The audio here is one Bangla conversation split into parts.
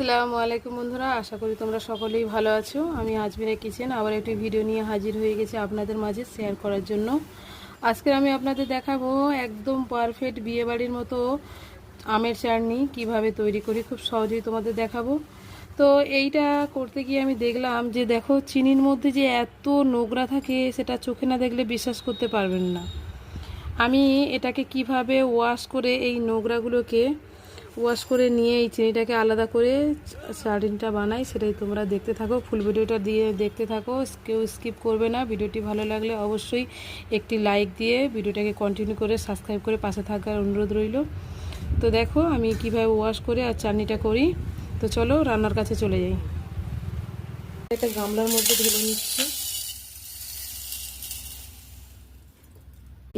আসসালামু আলাইকুম বন্ধুরা, আশা করি তোমরা সকলেই ভালো আছো। আমি আজমিরা কিচেন আবার একটি ভিডিও নিয়ে হাজির হয়ে গেছি আপনাদের মাঝে শেয়ার করার জন্য। আজকে আমি আপনাদের দেখাবো একদম পারফেক্ট বিয়েবাড়ির মতো আমের চাটনি কিভাবে তৈরি করি, খুব সহজেই তোমাদের দেখাবো। তো এইটা করতে গিয়ে আমি দেখলাম যে দেখো, চিনির মধ্যে যে এত নোংরা থাকে সেটা চোখে না দেখলে বিশ্বাস করতে পারবেন না। আমি এটাকে কিভাবে ওয়াশ করে এই নোংরাগুলোকে ওয়াশ করে নিয়ে এই চিনিটাকে আলাদা করে চাটনিটা বানাই, সেটাই তোমরা দেখতে থাকো। ফুল ভিডিওটা দিয়ে দেখতে থাকো, কেউ স্কিপ করবে না। ভিডিওটি ভালো লাগলে অবশ্যই একটি লাইক দিয়ে ভিডিওটাকে কন্টিনিউ করে সাবস্ক্রাইব করে পাশে থাকার অনুরোধ রইল। তো দেখো আমি কিভাবে ওয়াশ করে আর চাটনিটা করি। তো চলো রান্নার কাছে চলে যাই। একটা গামলার মধ্যে ঢেলে নিচ্ছি।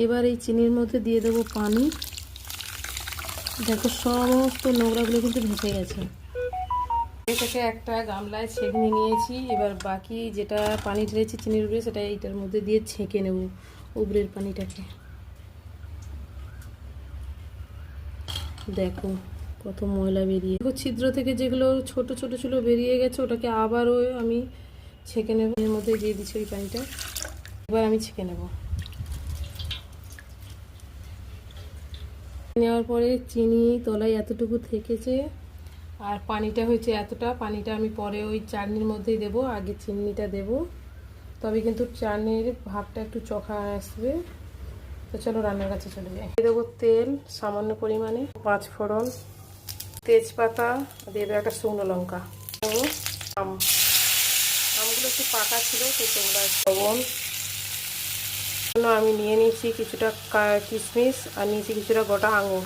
এবার এই চিনির মধ্যে দিয়ে দেবো পানি। দেখো সমস্ত নোংরাগুলো কিন্তু ভেসে গেছে। এটাকে একটা গামলায় ছেঁকে নিয়েছি। এবার বাকি যেটা পানি ঢেলেছি চিনির উপরে, সেটা এইটার মধ্যে দিয়ে ছেঁকে নেব উপরের পানিটাকে। দেখো কত ময়লা বেরিয়ে, দেখো ছিদ্র থেকে যেগুলো ছোট ছোট ছিল বেরিয়ে গেছে, ওটাকে আবারও আমি ছেঁকে নেব। এর মধ্যে দিয়ে দিচ্ছি ওই পানিটা। এবার আমি ছেঁকে নেব। নেওয়ার পরে চিনি তলায় এতটুকু থেকেছে আর পানিটা হয়েছে এতটা। পানিটা আমি পরে ওই চাটনির মধ্যেই দেবো, আগে চিনিটা দেব, তবে কিন্তু চাটনির ভাবটা একটু চোখা আসবে। তো চলো রান্নার কাছে চলে যাই। দিয়ে দেবো তেল সামান্য পরিমাণে, 5 ফোড়ন, তেজপাতা, দিয়ে দেবো একটা শুকনো লঙ্কা, দেবো আমগুলো একটু পাকা ছিল তো তোমরা লবণ। আমি নিয়ে নিয়েছি কিছুটা কিশমিশ আর নিয়েছি কিছুটা গোটা আঙুর,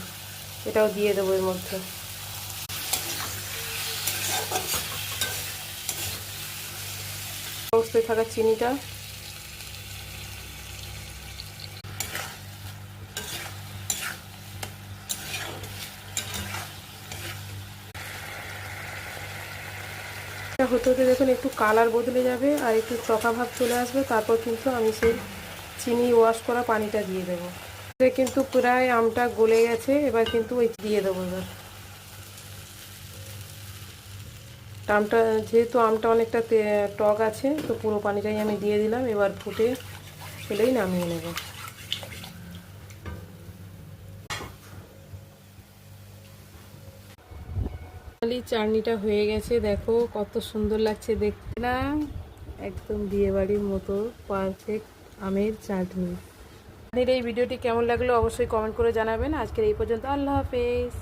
এটাও দিয়ে দেবো এর মধ্যে। অবস্থায় থাকা চিনিটা, হতে হতে দেখুন একটু কালার বদলে যাবে আর একটু চকা ভাব চলে আসবে। তারপর কিন্তু আমি সেই চিনি ওয়াশ করা পানিটা দিয়ে দেবো। কিন্তু প্রায় আমটা গলে গেছে, এবার কিন্তু ওই দিয়ে দেবো। এবার আমটা যেহেতু আমটা অনেকটা টক আছে, তো পুরো পানিটাই আমি দিয়ে দিলাম। এবার ফুটে এলেই নামিয়ে নেব। চাটনিটা হয়ে গেছে, দেখো কত সুন্দর লাগছে দেখতে না, একদম বিয়েবাড়ির মতো পারফেক্ট আমের চাটনি। এই ভিডিওটি কেমন লাগলো অবশ্যই কমেন্ট করে জানাবেন। আজকের এই পর্যন্ত, আল্লাহ হাফেজ।